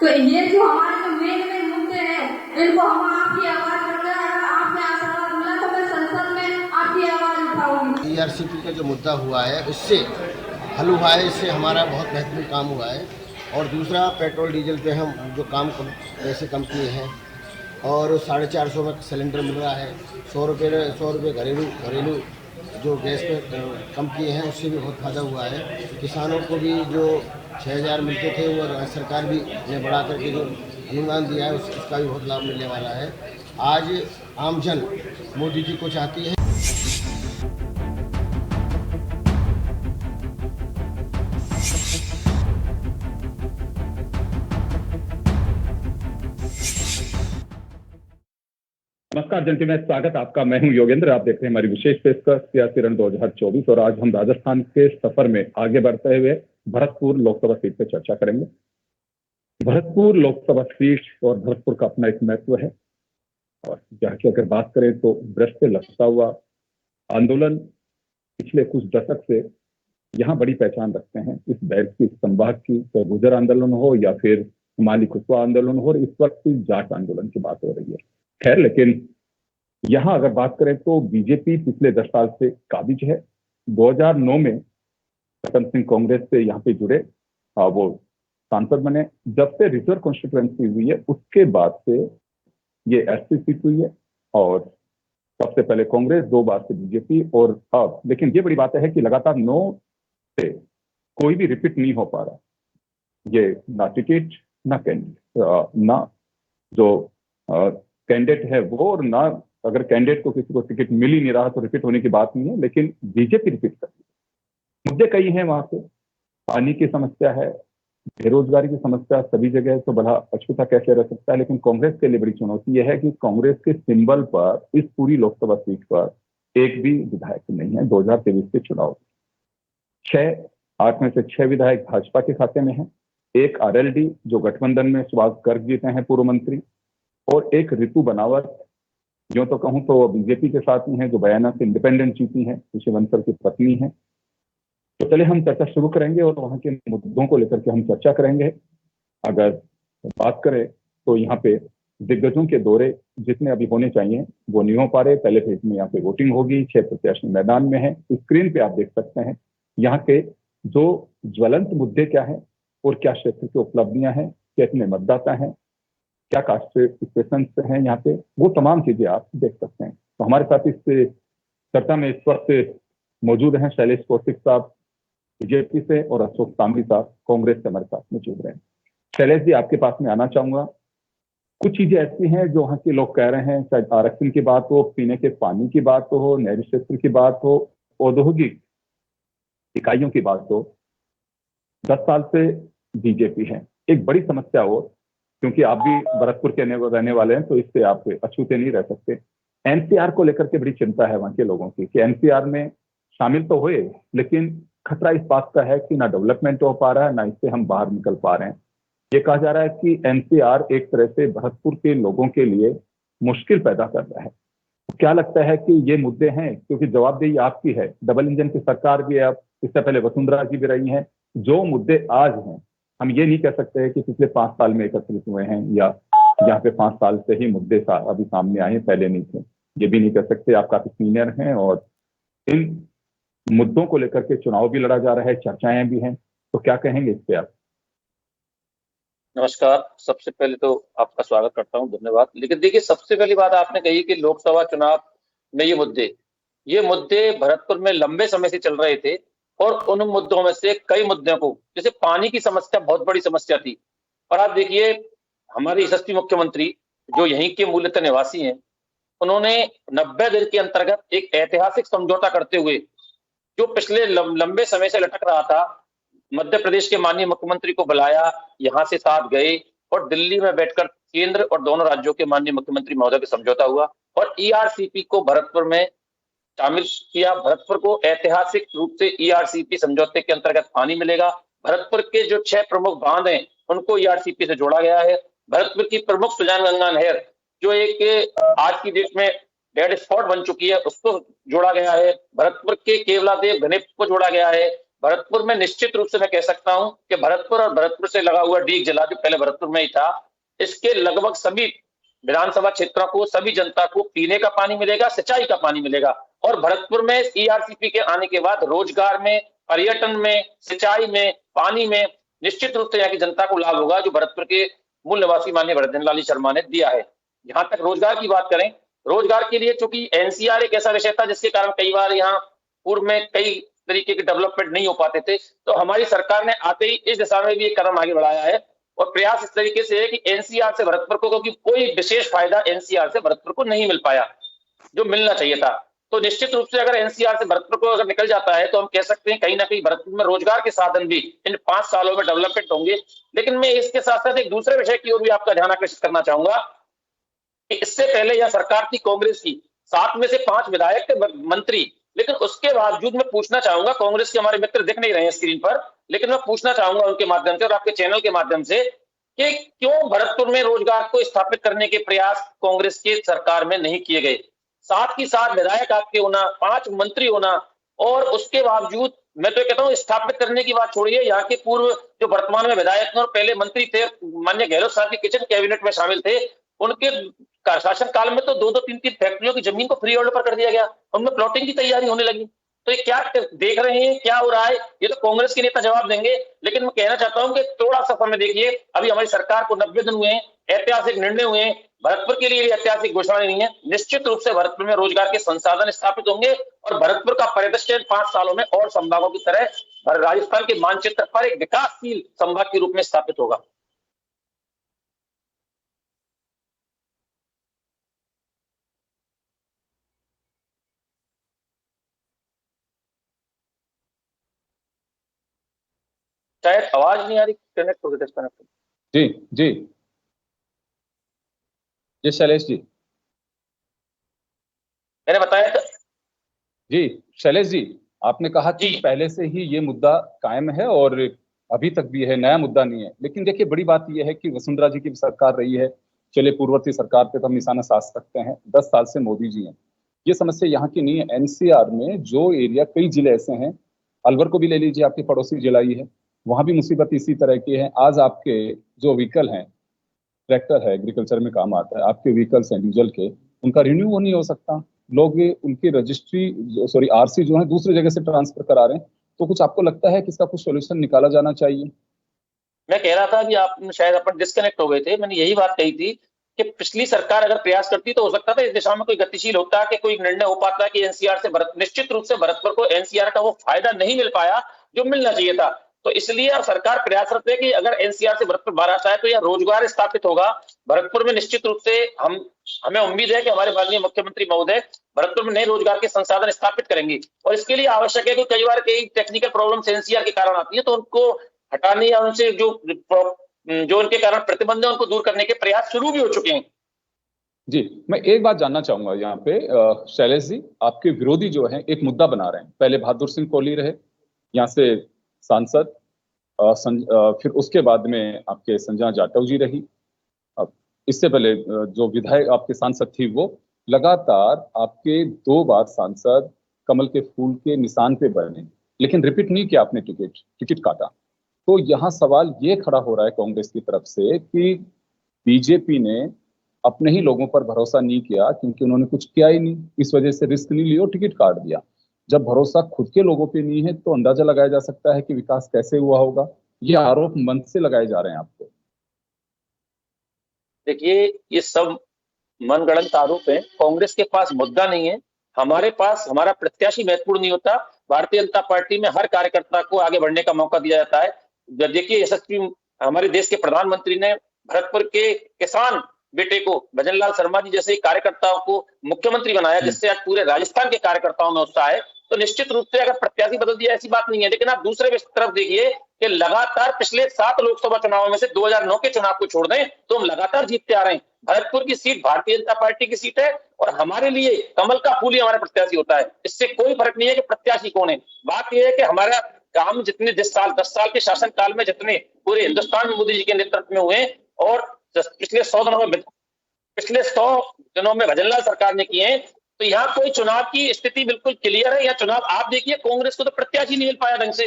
तो ये जो हमारे जो मेन मेन मुद्दे हैं, इनको हम आपकी आवाज रख रहे हैं। अगर आपने आशीर्वाद मिला तो मैं संसद में आपकी आवाज उठाऊंगी। ईआरसीपी का जो मुद्दा हुआ है उससे हल हुआ है, इससे हमारा बहुत बेहतरीन काम हुआ है। और दूसरा, पेट्रोल डीजल पे हम जो पैसे कम किए हैं और 450 में सिलेंडर मिल रहा है। 100 रुपये घरेलू जो गैस पे कम किए हैं, उससे भी बहुत फ़ायदा हुआ है। किसानों को भी जो 6,000 मिलते थे वो राज्य सरकार भी ने बढ़ा करके जो अनुदान दिया है उसका भी बहुत लाभ मिलने वाला है। आज आमजन मोदी जी को चाहती है। नमस्कार जनता में स्वागत आपका। मैं हूं योगेंद्र। आप देख रहे हैं हमारी विशेष पेशकश सियासी रण 2024 और आज हम राजस्थान के सफर में आगे बढ़ते हुए भरतपुर लोकसभा सीट पर चर्चा करेंगे। भरतपुर लोकसभा सीट और भरतपुर का अपना एक महत्व है और जहाँ की अगर बात करें तो ब्रश से लगता हुआ आंदोलन पिछले कुछ दशक से यहाँ बड़ी पहचान रखते हैं। इस बैर की संभाग की तो गुजर आंदोलन हो या फिर हिमालय कुशवा आंदोलन हो, और इस वक्त जाट आंदोलन की बात हो रही है। खैर, लेकिन यहाँ अगर बात करें तो बीजेपी पिछले 10 साल से काबिज है। 2009 में रतन सिंह कांग्रेस से यहाँ पे जुड़े, वो सांसद बने। जब से रिजर्व कॉन्स्टिट्यूएंसी हुई है उसके बाद से ये एससी सीट हुई है, और सबसे पहले कांग्रेस, 2 बार से बीजेपी, और अब लेकिन ये बड़ी बात है कि लगातार 9 से कोई भी रिपीट नहीं हो पा रहा। ये ना टिकट ना कैंडिडेट, ना जो कैंडिडेट है वो, और ना अगर कैंडिडेट को किसी को टिकट मिल ही नहीं रहा तो रिपीट होने की बात नहीं है। लेकिन बीजेपी रिपीट कर रही है। मुद्दे कई हैं वहां पे। पानी की समस्या है, बेरोजगारी की समस्या सभी जगह, तो बड़ा अछूता कैसे रह सकता है। लेकिन कांग्रेस के लिए बड़ी चुनौती यह है कि कांग्रेस के सिंबल पर इस पूरी लोकसभा सीट पर एक भी विधायक नहीं है। 2023 के चुनाव 8 में से 6 विधायक भाजपा के खाते में है। एक आरएलडी जो गठबंधन में सुभाष गर्ग जीते हैं, पूर्व मंत्री, और एक ऋतु बनावट, जो तो कहूं तो बीजेपी के साथ में है, जो बयाना से इंडिपेंडेंट जीती है, ऋषि वंसल की पत्नी है। तो चलिए हम चर्चा शुरू करेंगे और वहां के मुद्दों को लेकर के हम चर्चा करेंगे। अगर बात करें तो यहाँ पे दिग्गजों के दौरे जितने अभी होने चाहिए वो नहीं हो पा रहे। पहले फेज में यहाँ पे वोटिंग होगी, 6 प्रत्याशी मैदान में है। स्क्रीन पे आप देख सकते हैं यहाँ के जो ज्वलंत मुद्दे क्या है और क्या क्षेत्र की उपलब्धियां हैं, कितने मतदाता हैं, क्या कास्ट स्टेशन है यहाँ पे, वो तमाम चीजें आप देख सकते हैं। तो हमारे साथ इस चर्चा में इस वक्त मौजूद हैं शैलेश कौशिक साहब बीजेपी से और अशोक तांबी साहब कांग्रेस से हमारे साथ मौजूद रहे। शैलेश जी, आपके पास में आना चाहूंगा। कुछ चीजें ऐसी हैं जो वहाँ के लोग कह रहे हैं, चाहे आरक्षण की बात हो, पीने के पानी की बात हो, नहरी क्षेत्र की बात हो, औद्योगिक इकाइयों की बात हो, 10 साल से बीजेपी है। एक बड़ी समस्या हो, क्योंकि आप भी भरतपुर के रहने वाले हैं तो इससे आप अछूते नहीं रह सकते। एनसीआर को लेकर के बड़ी चिंता है वहां के लोगों की कि एनसीआर में शामिल तो हुए, लेकिन खतरा इस बात का है कि ना डेवलपमेंट हो पा रहा है, ना इससे हम बाहर निकल पा रहे हैं। ये कहा जा रहा है कि एनसीआर एक तरह से भरतपुर के लोगों के लिए मुश्किल पैदा कर रहा है। तो क्या लगता है कि ये मुद्दे हैं? क्योंकि जवाबदेही आपकी है, डबल इंजन की सरकार भी है, आप इससे पहले वसुंधरा जी भी रही हैं। जो मुद्दे आज हैं, हम ये नहीं कह सकते हैं कि पिछले 5 साल में एकत्रित हुए हैं या यहाँ पे 5 साल से ही मुद्दे अभी सामने आए हैं, पहले नहीं थे। ये भी नहीं कह सकते। आप काफी सीनियर हैं और इन मुद्दों को लेकर के चुनाव भी लड़ा जा रहा है, चर्चाएं भी हैं, तो क्या कहेंगे इस पे आप? नमस्कार। सबसे पहले तो आपका स्वागत करता हूं, धन्यवाद। लेकिन देखिए, सबसे पहली बात आपने कही कि लोकसभा चुनाव में ये मुद्दे भरतपुर में लंबे समय से चल रहे थे, और उन मुद्दों में से कई मुद्दों को, जैसे पानी की समस्या बहुत बड़ी समस्या थी। और आप देखिए, हमारे यशस्वी मुख्यमंत्री जो यहीं के मूलतः निवासी हैं, उन्होंने 90 दिन के अंतर्गत एक ऐतिहासिक समझौता करते हुए, जो पिछले लंबे समय से लटक रहा था, मध्य प्रदेश के माननीय मुख्यमंत्री को बुलाया, यहाँ से साथ गए और दिल्ली में बैठकर केंद्र और दोनों राज्यों के माननीय मुख्यमंत्री महोदय का समझौता हुआ और ईआरसीपी को भरतपुर में शामिल किया। भरतपुर को ऐतिहासिक रूप से ईआरसीपी समझौते के अंतर्गत पानी मिलेगा। भरतपुर के जो 6 प्रमुख बांध हैं उनको ईआरसीपी से जोड़ा गया है। भरतपुर की प्रमुख सुजानगंगा नहर, जो एक आज की डेट में डेड स्पॉट बन चुकी है, उसको जोड़ा गया है। भरतपुर के केवलादेव घनेप को जोड़ा गया है। भरतपुर में निश्चित रूप से मैं कह सकता हूं कि भरतपुर और भरतपुर से लगा हुआ डीग जिला जो पहले भरतपुर में ही था, इसके लगभग सभी विधानसभा क्षेत्रों को, सभी जनता को पीने का पानी मिलेगा, सिंचाई का पानी मिलेगा। और भरतपुर में ईआरसीपी के आने के बाद रोजगार में, पर्यटन में, सिंचाई में, पानी में निश्चित रूप से यहाँ की जनता को लाभ होगा, जो भरतपुर के मूल निवासी माननीय भरतन लाल शर्मा ने दिया है। जहां तक रोजगार की बात करें, रोजगार के लिए चूंकि एनसीआर एक ऐसा विषय था जिसके कारण कई बार यहाँ पूर्व में कई तरीके के डेवलपमेंट नहीं हो पाते थे, तो हमारी सरकार ने आते ही इस दिशा में भी एक कदम आगे बढ़ाया है और प्रयास इस तरीके से है कि एनसीआर से भरतपुर को, क्योंकि कोई विशेष फायदा एनसीआर से भरतपुर को नहीं मिल पाया जो मिलना चाहिए था, तो निश्चित रूप से अगर एनसीआर से भरतपुर को अगर निकल जाता है तो हम कह सकते हैं कहीं ना कहीं भरतपुर में रोजगार के साधन भी इन 5 सालों में डेवलपमेंट होंगे। लेकिन मैं इसके साथ साथ एक दूसरे विषय की ओर भी आपका ध्यान आकर्षित करना चाहूंगा कि इससे पहले यह सरकार थी कांग्रेस की, 7 में से 5 विधायक थे, मंत्री, लेकिन उसके बावजूद मैं पूछना चाहूंगा, कांग्रेस के हमारे मित्र दिख नहीं रहे हैं स्क्रीन पर, लेकिन मैं पूछना चाहूंगा उनके माध्यम से और आपके चैनल के माध्यम से कि क्यों भरतपुर में रोजगार को स्थापित करने के प्रयास कांग्रेस के सरकार में नहीं किए गए। 7 की 7 विधायक आपके होना, 5 मंत्री होना, और उसके बावजूद मैं तो कहता हूं स्थापित करने की बात छोड़िए, यहाँ के पूर्व जो वर्तमान में विधायक और पहले मंत्री थे, माननीय गहलोत साहब के किचन कैबिनेट में शामिल थे, उनके शासन काल में तो 2-2, 3-3 फैक्ट्रियों की जमीन को फ्री होल्ड पर कर दिया गया, उनमें प्लॉटिंग की तैयारी होने लगी। तो ये क्या देख रहे हैं, क्या हो रहा है, ये तो कांग्रेस के नेता जवाब देंगे। लेकिन मैं कहना चाहता हूं कि थोड़ा सा समय देखिए, अभी हमारी सरकार को 90 दिन हुए हैं, ऐतिहासिक निर्णय हुए हैं, भरतपुर के लिए ऐतिहासिक घोषणा नहीं है। निश्चित रूप से भरतपुर में रोजगार के संसाधन स्थापित होंगे और भरतपुर का परिदृश्य 5 सालों में और संभागों की तरह राजस्थान के मानचित्र पर एक विकासशील संभाग के रूप में स्थापित होगा। शायद आवाज नहीं आ रही, कनेक्ट हो गया, डिस्कनेक्ट। जी जी जी शैलेश जी, मैंने बताया था जी शैलेश जी, आपने कहा कि जी। पहले से ही ये मुद्दा कायम है और अभी तक भी है, नया मुद्दा नहीं है। लेकिन देखिए बड़ी बात यह है कि वसुंधरा जी की सरकार रही है, चले पूर्ववर्ती सरकार पे तो हम निशाना साध सकते हैं, 10 साल से मोदी जी हैं। ये समस्या यहाँ की नहीं है। एनसीआर में जो एरिया, कई जिले ऐसे हैं, अलवर को भी ले लीजिए, आपकी पड़ोसी जिला ही है, वहां भी मुसीबत इसी तरह की है। आज आपके जो व्हीकल हैं, ट्रैक्टर है, एग्रीकल्चर में काम आता है, आपके व्हीकल्स हैं डीजल के, उनका रिन्यू नहीं हो सकता, लोग उनकी रजिस्ट्री आरसी जो है दूसरी जगह से ट्रांसफर करा रहे हैं। तो कुछ आपको लगता है कि इसका कुछ सोल्यूशन निकाला जाना चाहिए? मैं कह रहा था कि आप शायद अपन डिस्कनेक्ट हो गए थे, मैंने यही बात कही थी कि पिछली सरकार अगर प्रयास करती तो हो सकता था इस दिशा में कोई गतिशील होता, कि कोई निर्णय हो पाता कि एनसीआर से निश्चित रूप से भरतपुर को एनसीआर का वो फायदा नहीं मिल पाया जो मिलना चाहिए था। तो इसलिए अब सरकार प्रयासरत है कि अगर एनसीआर से भरतपुर बाहर आता है तो यह रोजगार स्थापित होगा भरतपुर में। निश्चित रूप से हमें उम्मीद है कि हमारे माननीय मुख्यमंत्री महोदय भरतपुर में नए रोजगार के संसाधन स्थापित करेंगे, और इसके लिए आवश्यक है कि कई बार कई टेक्निकल प्रॉब्लम्स एनसीआर के कारण आती है, तो उनको हटाने या उनसे जो उनके कारण प्रतिबंध है उनको दूर करने के प्रयास शुरू भी हो चुके हैं। जी, मैं एक बात जानना चाहूंगा यहाँ पे, शैलेश जी, आपके विरोधी जो है एक मुद्दा बना रहे हैं। पहले बहादुर सिंह कोहली रहे यहाँ से सांसद, फिर उसके बाद में आपके संजना जाटव जी रही, इससे पहले जो विधायक आपके सांसद थी वो लगातार आपके 2 बार सांसद कमल के फूल के निशान पे बने, लेकिन रिपीट नहीं किया आपने, टिकट काटा। तो यहाँ सवाल ये खड़ा हो रहा है कांग्रेस की तरफ से कि बीजेपी ने अपने ही लोगों पर भरोसा नहीं किया, क्योंकि उन्होंने कुछ किया ही नहीं, इस वजह से रिस्क नहीं लिया और टिकट काट दिया। जब भरोसा खुद के लोगों पे नहीं है तो अंदाजा लगाया जा सकता है कि विकास कैसे हुआ होगा। ये आरोप मन से लगाए जा रहे हैं आपको। देखिए, ये सब मनगढ़ंत आरोप है। कांग्रेस के पास मुद्दा नहीं है, हमारे पास हमारा प्रत्याशी महत्वपूर्ण नहीं होता। भारतीय जनता पार्टी में हर कार्यकर्ता को आगे बढ़ने का मौका दिया जाता है। देखिए, यशस्वी हमारे देश के प्रधानमंत्री ने भरतपुर के किसान बेटे को, भजनलाल शर्मा जी जैसे कार्यकर्ताओं को मुख्यमंत्री बनाया, जिससे आज पूरे राजस्थान के कार्यकर्ताओं में उत्साह है। तो निश्चित रूप से अगर प्रत्याशी बदल दिया ऐसी बात नहीं है, लेकिन आप दूसरे तरफ देखिए कि लगातार पिछले 7 लोकसभा चुनावों में से 2009 के चुनाव को छोड़ दें तो हम लगातार जीतते आ रहे हैं। भरतपुर की सीट भारतीय जनता पार्टी की सीट है और हमारे लिए कमल का फूल ही हमारा प्रत्याशी होता है। इससे कोई फर्क नहीं है कि प्रत्याशी कौन है। बात यह है कि हमारा काम जितने 10 साल के शासन काल में जितने पूरे हिंदुस्तान में मोदी जी के नेतृत्व में हुए और पिछले 100 दिनों में भजनलाल सरकार ने किए हैं, तो यहाँ कोई चुनाव की स्थिति बिल्कुल क्लियर है। यहाँ चुनाव आप देखिए, कांग्रेस को तो प्रत्याशी नहीं मिल पाया ढंग से।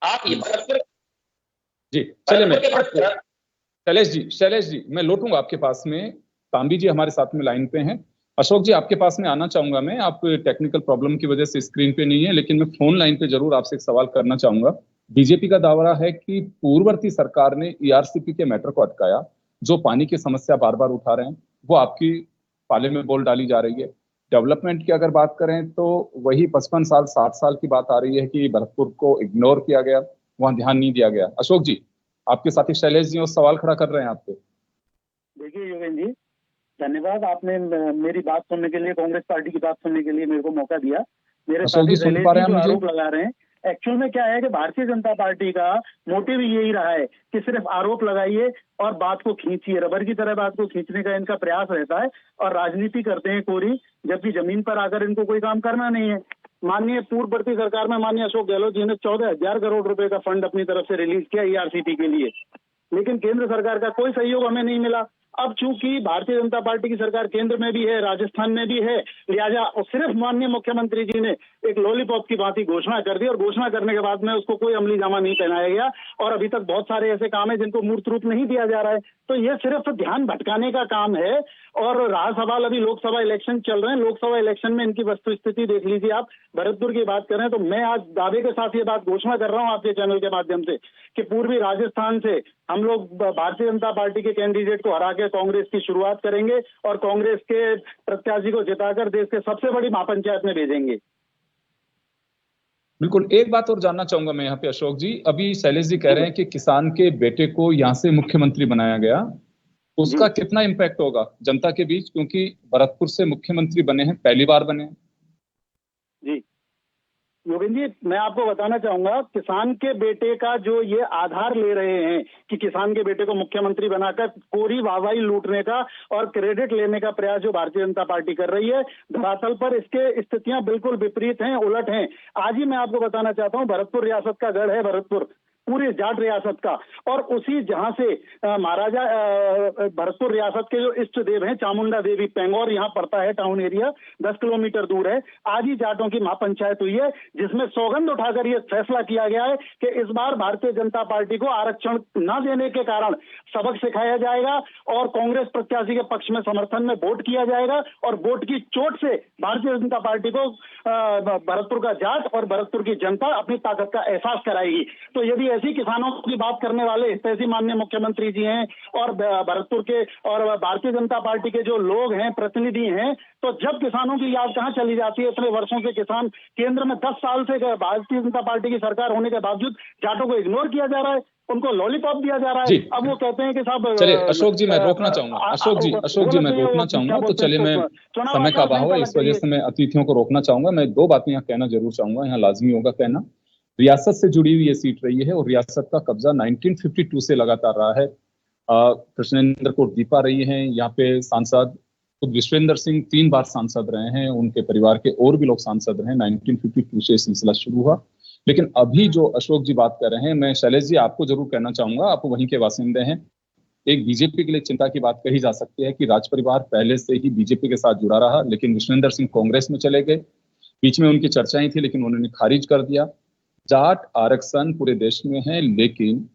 आप ये भरतपुर जी चलिए मैं भरतपुर शैलेश जी मैं लौटूंगा आपके पास में। तांबी जी हमारे साथ में लाइन पे हैं। अशोक जी आपके पास में आना चाहूंगा मैं। आप टेक्निकल प्रॉब्लम की वजह से स्क्रीन पे नहीं है, लेकिन मैं फोन लाइन पे जरूर आपसे एक सवाल करना चाहूंगा। बीजेपी का दावा है कि पूर्ववर्ती सरकार ने ईआरसीपी के मैटर को अटकाया। जो पानी की समस्या बार बार उठा रहे हैं वो आपकी पाले में बोल डाली जा रही है। डेवलपमेंट की अगर बात करें तो वही 55 साल 60 साल की बात आ रही है कि भरतपुर को इग्नोर किया गया, वहां ध्यान नहीं दिया गया। अशोक जी आपके साथी शैलेश जी उस सवाल खड़ा कर रहे हैं आपसे। देखिए योगेंद्र जी, धन्यवाद आपने मेरी बात सुनने के लिए, कांग्रेस पार्टी की बात सुनने के लिए मेरे को मौका दिया। मेरे साथी शैलेश जी जो आरोप लगा रहे हैं, एक्चुअल में क्या है कि भारतीय जनता पार्टी का मोटिव यही रहा है कि सिर्फ आरोप लगाइए और बात को खींचिए, रबर की तरह बात को खींचने का इनका प्रयास रहता है और राजनीति करते हैं कोरी, जबकि जमीन पर आकर इनको कोई काम करना नहीं है। माननीय पूर्ववर्ती सरकार में माननीय अशोक गहलोत जी ने 14,000 करोड़ रुपए का फंड अपनी तरफ से रिलीज किया ईआरसीटी के लिए, लेकिन केंद्र सरकार का कोई सहयोग हमें नहीं मिला। अब चूंकि भारतीय जनता पार्टी की सरकार केंद्र में भी है, राजस्थान में भी है, लिहाजा सिर्फ माननीय मुख्यमंत्री जी ने एक लॉलीपॉप की भांति घोषणा कर दी और घोषणा करने के बाद में उसको कोई अमली जामा नहीं पहनाया गया और अभी तक बहुत सारे ऐसे काम है जिनको मूर्त रूप नहीं दिया जा रहा है। तो ये सिर्फ ध्यान भटकाने का काम है। और रहा सवाल अभी लोकसभा इलेक्शन चल रहे हैं, लोकसभा इलेक्शन में इनकी वस्तु स्थिति देख लीजिए आप। भरतपुर की बात करें तो मैं आज दावे के साथ ये बात घोषणा कर रहा हूं आपके चैनल के माध्यम से कि पूर्वी राजस्थान से हम लोग भारतीय जनता पार्टी के कैंडिडेट को हरा के कांग्रेस की शुरुआत करेंगे और कांग्रेस के प्रत्याशी को जिताकर देश के सबसे बड़ी महापंचायत में भेजेंगे। बिल्कुल। एक बात और जानना चाहूंगा मैं यहाँ पे अशोक जी, अभी शैलेश जी कह रहे हैं कि किसान के बेटे को यहाँ से मुख्यमंत्री बनाया गया, उसका कितना इम्पैक्ट होगा जनता के बीच, क्योंकि भरतपुर से मुख्यमंत्री बने हैं, पहली बार बने हैं। जी योगेंद्र जी, मैं आपको बताना चाहूंगा, किसान के बेटे का जो ये आधार ले रहे हैं कि किसान के बेटे को मुख्यमंत्री बनाकर कोरी वाहवाही लूटने का और क्रेडिट लेने का प्रयास जो भारतीय जनता पार्टी कर रही है, धरातल पर इसके स्थितियां बिल्कुल विपरीत हैं, उलट हैं। आज ही मैं आपको बताना चाहता हूं, भरतपुर रियासत का गढ़ है भरतपुर, पूरी जाट रियासत का, और उसी जहां से महाराजा भरतपुर रियासत के जो इष्ट देव हैं चामुंडा देवी, पेंगौर यहाँ पड़ता है, टाउन एरिया 10 किलोमीटर दूर है। आज ही जाटों की महापंचायत हुई है जिसमें सौगंध उठाकर यह फैसला किया गया है कि इस बार भारतीय जनता पार्टी को आरक्षण न देने के कारण सबक सिखाया जाएगा और कांग्रेस प्रत्याशी के पक्ष में समर्थन में वोट किया जाएगा और वोट की चोट से भारतीय जनता पार्टी को भरतपुर का जाट और भरतपुर की जनता अपनी ताकत का एहसास कराएगी। तो यदि ऐसी किसानों की बात करने वाले ऐसी माननीय मुख्यमंत्री जी हैं और भरतपुर के और भारतीय जनता पार्टी के जो लोग हैं, प्रतिनिधि हैं, तो जब किसानों की याद कहां चली जाती है। इतने वर्षों से किसान केंद्र में 10 साल से भारतीय जनता पार्टी की सरकार होने के बावजूद जाटों को इग्नोर किया जा रहा है, उनको लॉलीपॉप दिया जा रहा है। अब वो कहते हैं कि साहब, चलिए अशोक जी मैं रोकना चाहूंगा, अशोक जी मैं रोकना चाहूंगा, तो चलिए मैं समय का अभाव है इस वजह से मैं अतिथियों को रोकना चाहूंगा। मैं दो बातें यहाँ कहना जरूर चाहूंगा, यहाँ लाजमी होगा कहना। रियासत से जुड़ी हुई ये सीट रही है और रियासत का कब्जा 1952 से लगातार रहा है। कृष्णेंद्र कौर दीपा रही हैं यहाँ पे सांसद, खुद विश्वेंद्र सिंह 3 बार सांसद रहे हैं, उनके परिवार के और भी लोग सांसद रहे हैं। 1952 से सिलसिला शुरू हुआ। लेकिन अभी जो अशोक जी बात कर रहे हैं, मैं शैलेश जी आपको जरूर कहना चाहूंगा, आप वहीं के वासिंदे हैं। एक बीजेपी के लिए चिंता की बात कही जा सकती है कि राज परिवार पहले से ही बीजेपी के साथ जुड़ा रहा, लेकिन विश्वेंद्र सिंह कांग्रेस में चले गए। बीच में उनकी चर्चाएं थी लेकिन उन्होंने खारिज कर दिया। जाट आरक्षण पूरे देश में है लेकिन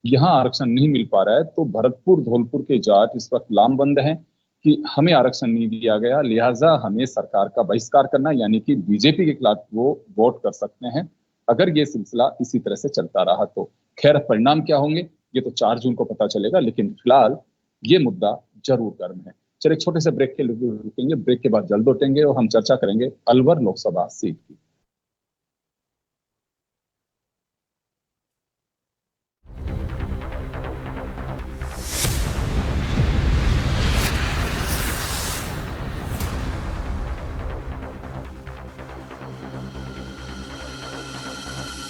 यहाँ आरक्षण नहीं मिल पा रहा है, तो भरतपुर धौलपुर के जाट इस वक्त लामबंद हैं कि हमें आरक्षण नहीं दिया गया, लिहाजा हमें सरकार का बहिष्कार करना, यानी कि बीजेपी के खिलाफ वो वोट कर सकते हैं अगर ये सिलसिला इसी तरह से चलता रहा तो। खैर परिणाम क्या होंगे ये तो 4 जून को पता चलेगा, लेकिन फिलहाल ये मुद्दा जरूर गर्म है। चलिए छोटे से ब्रेक के लिए रुकेंगे, ब्रेक के बाद जल्द लौटेंगे और हम चर्चा करेंगे अलवर लोकसभा सीट की।